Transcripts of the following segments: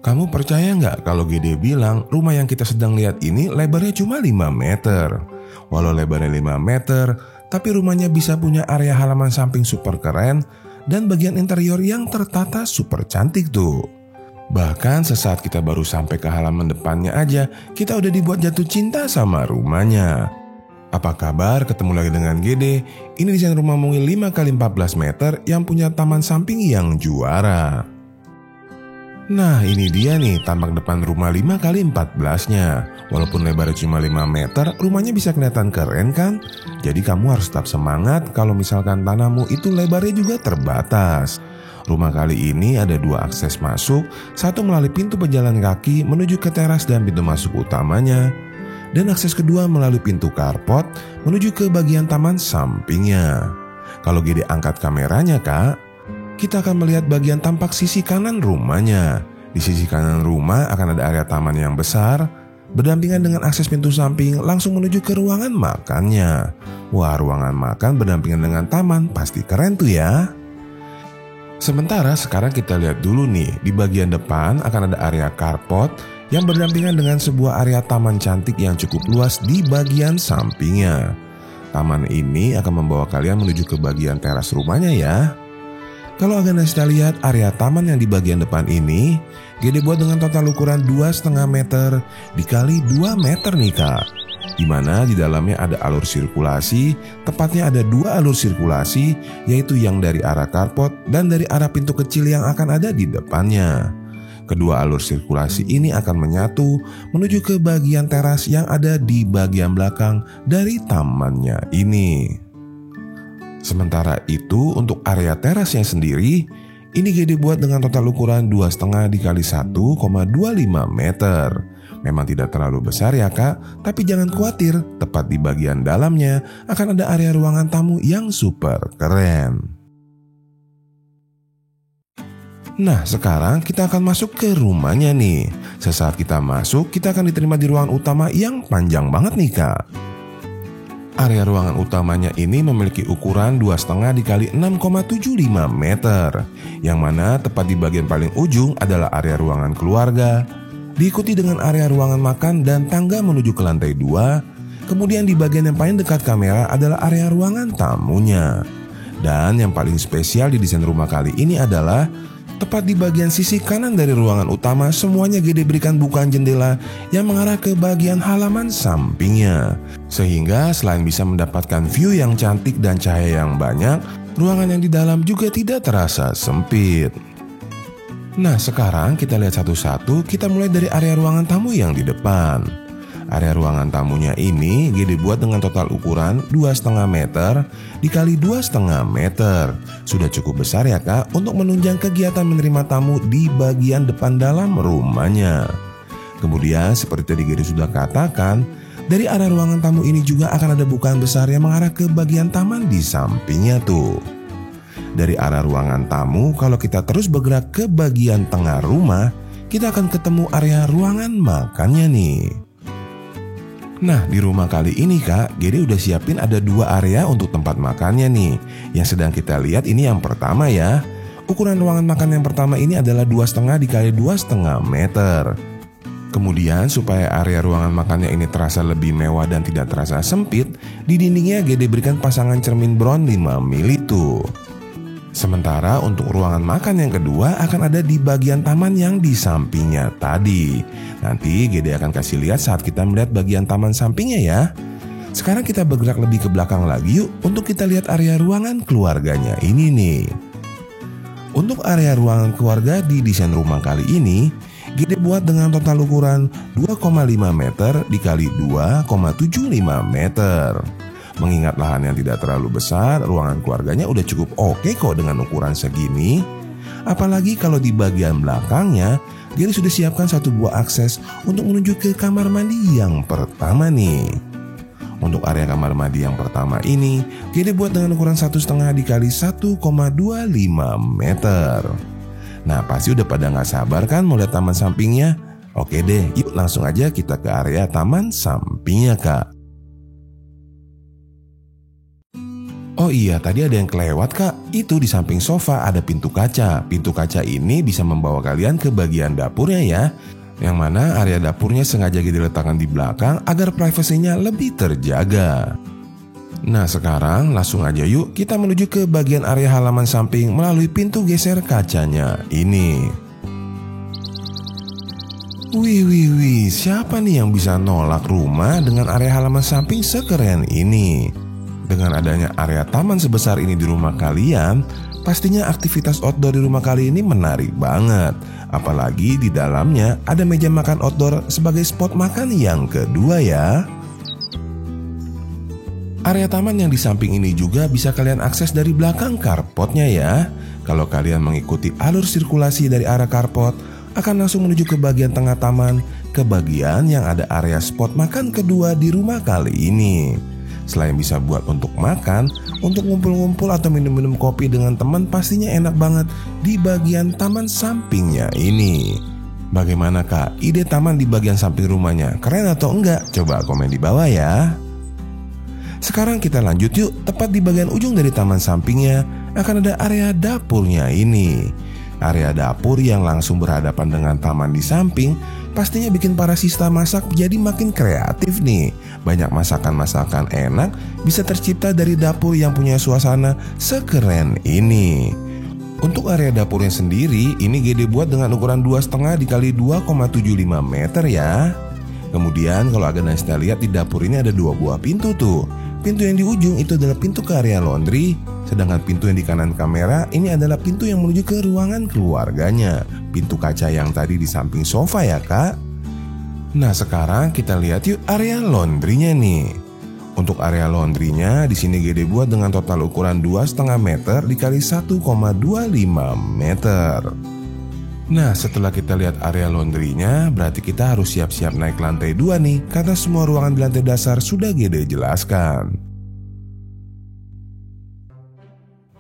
Kamu percaya nggak kalau Gede bilang rumah yang kita sedang lihat ini lebarnya cuma 5 meter? Walau lebarnya 5 meter, tapi rumahnya bisa punya area halaman samping super keren dan bagian interior yang tertata super cantik tuh. Bahkan sesaat kita baru sampai ke halaman depannya aja, kita udah dibuat jatuh cinta sama rumahnya. Apa kabar? Ketemu lagi dengan Gede. Ini desain rumah mungil 5x14 meter yang punya taman samping yang juara. Nah ini dia nih tampak depan rumah 5x14-nya. Walaupun lebarnya cuma 5 meter, rumahnya bisa kelihatan keren kan? Jadi kamu harus tetap semangat kalau misalkan tanahmu itu lebarnya juga terbatas. Rumah kali ini ada 2 akses masuk, satu melalui pintu pejalan kaki menuju ke teras dan pintu masuk utamanya. Dan akses kedua melalui pintu carport menuju ke bagian taman sampingnya. Kalau Gede angkat kameranya kak, kita akan melihat bagian tampak sisi kanan rumahnya. Di sisi kanan rumah akan ada area taman yang besar, berdampingan dengan akses pintu samping langsung menuju ke ruangan makannya. Wah, ruangan makan berdampingan dengan taman, pasti keren tuh ya. Sementara sekarang kita lihat dulu nih, di bagian depan akan ada area carport yang berdampingan dengan sebuah area taman cantik yang cukup luas di bagian sampingnya. Taman ini akan membawa kalian menuju ke bagian teras rumahnya ya. Kalau Aganesta lihat area taman yang di bagian depan ini, Gede buat dengan total ukuran 2,5 meter dikali 2 meter nih kak. Dimana di dalamnya ada alur sirkulasi, tepatnya ada 2 alur sirkulasi, yaitu yang dari arah carport dan dari arah pintu kecil yang akan ada di depannya. Kedua alur sirkulasi ini akan menyatu menuju ke bagian teras yang ada di bagian belakang dari tamannya ini. Sementara itu untuk area terasnya sendiri, ini Gede buat dengan total ukuran 2,5 dikali 1,25 meter. Memang tidak terlalu besar ya kak, tapi jangan khawatir, tepat di bagian dalamnya akan ada area ruangan tamu yang super keren. Nah sekarang kita akan masuk ke rumahnya nih. Sesaat kita masuk, kita akan diterima di ruangan utama yang panjang banget nih kak. Area ruangan utamanya ini memiliki ukuran 2,5 dikali 6,75 meter, yang mana tepat di bagian paling ujung adalah area ruangan keluarga, diikuti dengan area ruangan makan dan tangga menuju ke lantai 2. Kemudian di bagian yang paling dekat kamera adalah area ruangan tamunya. Dan yang paling spesial di desain rumah kali ini adalah tepat di bagian sisi kanan dari ruangan utama, semuanya Gede berikan bukaan jendela yang mengarah ke bagian halaman sampingnya. Sehingga selain bisa mendapatkan view yang cantik dan cahaya yang banyak, ruangan yang di dalam juga tidak terasa sempit. Nah sekarang kita lihat satu-satu, kita mulai dari area ruangan tamu yang di depan. Area ruangan tamunya ini Gede buat dengan total ukuran 2,5 meter dikali 2,5 meter. Sudah cukup besar ya kak untuk menunjang kegiatan menerima tamu di bagian depan dalam rumahnya. Kemudian seperti tadi Gede sudah katakan, dari area ruangan tamu ini juga akan ada bukaan besar yang mengarah ke bagian taman di sampingnya tuh. Dari arah ruangan tamu, kalau kita terus bergerak ke bagian tengah rumah, kita akan ketemu area ruangan makannya nih. Nah di rumah kali ini kak, Gede udah siapin ada 2 area untuk tempat makannya nih. Yang sedang kita lihat ini yang pertama ya. Ukuran ruangan makan yang pertama ini adalah 2,5 dikali 2,5 meter. Kemudian supaya area ruangan makannya ini terasa lebih mewah dan tidak terasa sempit, di dindingnya Gede berikan pasangan cermin bron 5 mili tuh. Sementara untuk ruangan makan yang kedua akan ada di bagian taman yang di sampingnya tadi. Nanti Gede akan kasih lihat saat kita melihat bagian taman sampingnya ya. Sekarang kita bergerak lebih ke belakang lagi yuk untuk kita lihat area ruangan keluarganya ini nih. Untuk area ruangan keluarga di desain rumah kali ini, Gede buat dengan total ukuran 2,5 meter dikali 2,75 meter. Mengingat lahan yang tidak terlalu besar, ruangan keluarganya udah cukup oke kok dengan ukuran segini. Apalagi kalau di bagian belakangnya, Gede sudah siapkan satu buah akses untuk menuju ke kamar mandi yang pertama nih. Untuk area kamar mandi yang pertama ini, Gede buat dengan ukuran 1,5 dikali 1,25 meter. Nah pasti udah pada gak sabar kan mau lihat taman sampingnya? Oke deh, yuk langsung aja kita ke area taman sampingnya kak. Oh iya, tadi ada yang kelewat kak. Itu di samping sofa ada pintu kaca. Pintu kaca ini bisa membawa kalian ke bagian dapurnya ya. Yang mana area dapurnya sengaja diletakkan di belakang agar privasinya lebih terjaga. Nah sekarang langsung aja yuk kita menuju ke bagian area halaman samping melalui pintu geser kacanya ini. Wih, siapa nih yang bisa nolak rumah dengan area halaman samping sekeren ini? Dengan adanya area taman sebesar ini di rumah kalian, pastinya aktivitas outdoor di rumah kalian ini menarik banget. Apalagi di dalamnya ada meja makan outdoor sebagai spot makan yang kedua ya. Area taman yang di samping ini juga bisa kalian akses dari belakang carportnya ya. Kalau kalian mengikuti alur sirkulasi dari arah carport, akan langsung menuju ke bagian tengah taman, ke bagian yang ada area spot makan kedua di rumah kali ini. Selain bisa buat untuk makan, untuk ngumpul-ngumpul atau minum-minum kopi dengan teman pastinya enak banget di bagian taman sampingnya ini. Bagaimana kak, ide taman di bagian samping rumahnya? Keren atau enggak? Coba komen di bawah ya. Sekarang kita lanjut yuk, tepat di bagian ujung dari taman sampingnya akan ada area dapurnya ini. Area dapur yang langsung berhadapan dengan taman di samping pastinya bikin para sista masak jadi makin kreatif nih. Banyak masakan-masakan enak bisa tercipta dari dapur yang punya suasana sekeren ini. Untuk area dapurnya sendiri ini gede buat dengan ukuran 2,5 x 2,75 meter ya. Kemudian kalau agak Nesta lihat di dapur ini ada 2 buah pintu tuh. Pintu yang di ujung itu adalah pintu ke area laundry, sedangkan pintu yang di kanan kamera ini adalah pintu yang menuju ke ruangan keluarganya. Pintu kaca yang tadi di samping sofa ya kak. Nah sekarang kita lihat yuk area laundrynya nih. Untuk area laundrynya di sini gede buat dengan total ukuran 2,5 meter dikali 1,25 meter. Nah setelah kita lihat area laundrynya, berarti kita harus siap-siap naik lantai 2 nih, karena semua ruangan di lantai dasar sudah Gede jelaskan.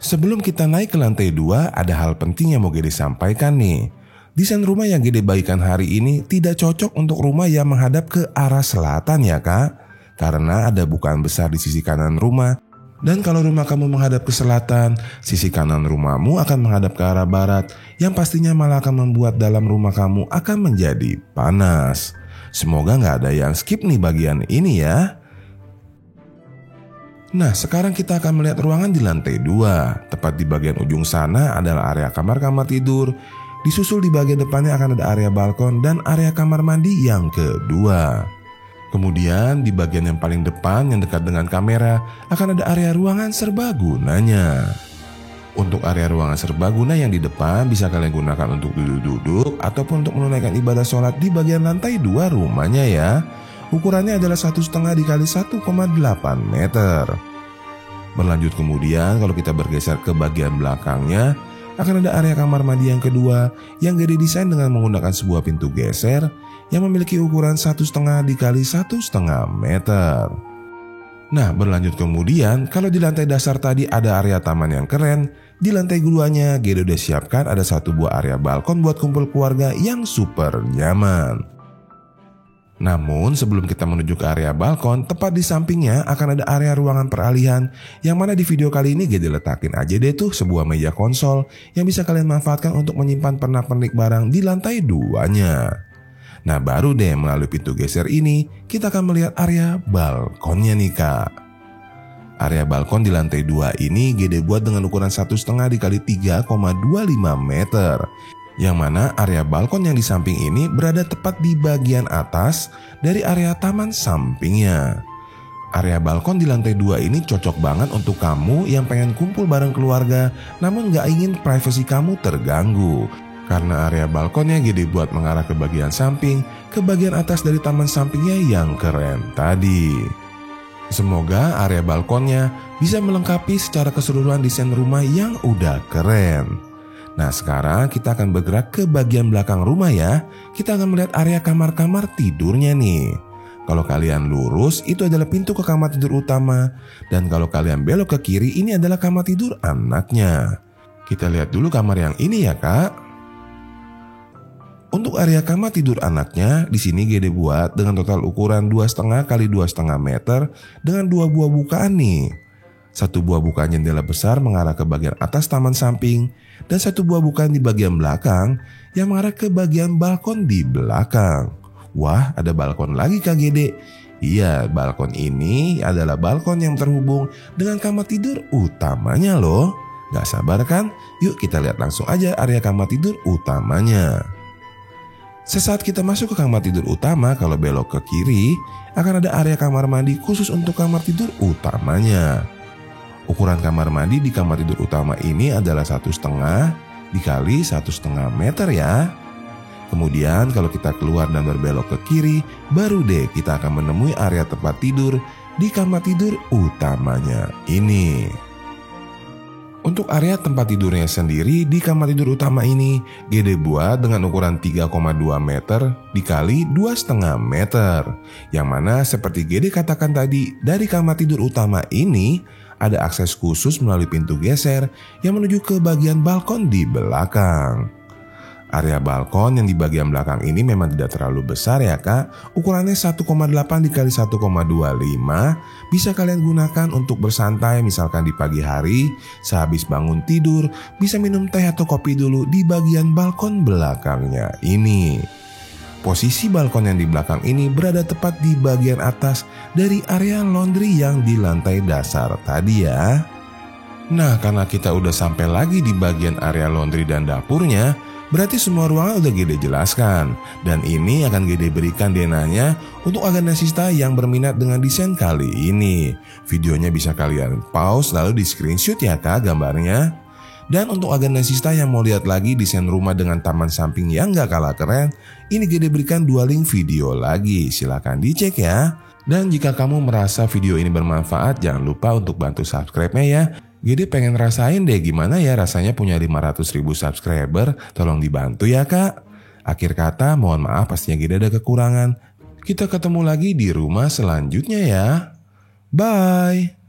Sebelum kita naik ke lantai 2, ada hal penting yang mau Gede sampaikan nih. Desain rumah yang Gede bagikan hari ini tidak cocok untuk rumah yang menghadap ke arah selatan ya kak. Karena ada bukaan besar di sisi kanan rumah. Dan kalau rumah kamu menghadap ke selatan, sisi kanan rumahmu akan menghadap ke arah barat, yang pastinya malah akan membuat dalam rumah kamu akan menjadi panas. Semoga nggak ada yang skip nih bagian ini ya. Nah sekarang kita akan melihat ruangan di lantai 2. Tepat di bagian ujung sana adalah area kamar-kamar tidur. Disusul di bagian depannya akan ada area balkon dan area kamar mandi yang kedua. Kemudian di bagian yang paling depan yang dekat dengan kamera akan ada area ruangan serbagunanya. Untuk area ruangan serbaguna yang di depan bisa kalian gunakan untuk duduk-duduk ataupun untuk menunaikan ibadah sholat di bagian lantai 2 rumahnya ya. Ukurannya adalah 1,5 x 1,8 meter. Berlanjut kemudian kalau kita bergeser ke bagian belakangnya akan ada area kamar mandi yang kedua yang Gede desain dengan menggunakan sebuah pintu geser yang memiliki ukuran 1,5 x 1,5 meter. Nah berlanjut kemudian kalau di lantai dasar tadi ada area taman yang keren, di lantai keduanya Gede udah siapkan ada satu buah area balkon buat kumpul keluarga yang super nyaman. Namun sebelum kita menuju ke area balkon, tepat di sampingnya akan ada area ruangan peralihan yang mana di video kali ini Gede letakin aja deh tuh sebuah meja konsol yang bisa kalian manfaatkan untuk menyimpan pernak-pernik barang di lantai 2-nya. Nah baru deh melalui pintu geser ini kita akan melihat area balkonnya nih kak. Area balkon di lantai 2 ini Gede buat dengan ukuran 1,5 x 3,25 meter. Yang mana area balkon yang di samping ini berada tepat di bagian atas dari area taman sampingnya. Area balkon di lantai 2 ini cocok banget untuk kamu yang pengen kumpul bareng keluarga namun gak ingin privasi kamu terganggu. Karena area balkonnya Gede buat mengarah ke bagian samping, ke bagian atas dari taman sampingnya yang keren tadi. Semoga area balkonnya bisa melengkapi secara keseluruhan desain rumah yang udah keren. Nah sekarang kita akan bergerak ke bagian belakang rumah ya. Kita akan melihat area kamar-kamar tidurnya nih. Kalau kalian lurus itu adalah pintu ke kamar tidur utama. Dan kalau kalian belok ke kiri ini adalah kamar tidur anaknya. Kita lihat dulu kamar yang ini ya kak. Untuk area kamar tidur anaknya di sini Gede buat dengan total ukuran 2,5 x 2,5 meter dengan 2 buah bukaan nih. Satu buah bukaan jendela besar mengarah ke bagian atas taman samping, dan satu buah bukaan di bagian belakang yang mengarah ke bagian balkon di belakang. Wah, ada balkon lagi Kak Gede. Iya, balkon ini adalah balkon yang terhubung dengan kamar tidur utamanya loh. Gak sabar kan? Yuk kita lihat langsung aja area kamar tidur utamanya. Sesaat kita masuk ke kamar tidur utama, kalau belok ke kiri akan ada area kamar mandi khusus untuk kamar tidur utamanya. Ukuran kamar mandi di kamar tidur utama ini adalah 1,5 dikali 1,5 meter ya. Kemudian kalau kita keluar dan berbelok ke kiri, baru deh kita akan menemui area tempat tidur di kamar tidur utamanya ini. Untuk area tempat tidurnya sendiri di kamar tidur utama ini, Gede buat dengan ukuran 3,2 meter dikali 2,5 meter. Yang mana seperti Gede katakan tadi, dari kamar tidur utama ini ada akses khusus melalui pintu geser yang menuju ke bagian balkon di belakang. Area balkon yang di bagian belakang ini memang tidak terlalu besar ya Kak. Ukurannya 1,8 dikali 1,25. Bisa kalian gunakan untuk bersantai, misalkan di pagi hari sehabis bangun tidur, bisa minum teh atau kopi dulu di bagian balkon belakangnya ini. Posisi balkon yang di belakang ini berada tepat di bagian atas dari area laundry yang di lantai dasar tadi ya. Nah, karena kita udah sampai lagi di bagian area laundry dan dapurnya, berarti semua ruangan udah Gede jelaskan. Dan ini akan Gede berikan denanya untuk agen Nasista yang berminat dengan desain kali ini. Videonya bisa kalian pause lalu di screenshot ya Kak gambarnya. Dan untuk agen Nasista yang mau lihat lagi desain rumah dengan taman samping yang gak kalah keren, ini Gede berikan 2 link video lagi, silahkan dicek ya. Dan jika kamu merasa video ini bermanfaat, jangan lupa untuk bantu subscribe-nya ya. Gede pengen rasain deh gimana ya rasanya punya 500.000 subscriber, tolong dibantu ya Kak. Akhir kata, mohon maaf pastinya Gede ada kekurangan. Kita ketemu lagi di rumah selanjutnya ya. Bye.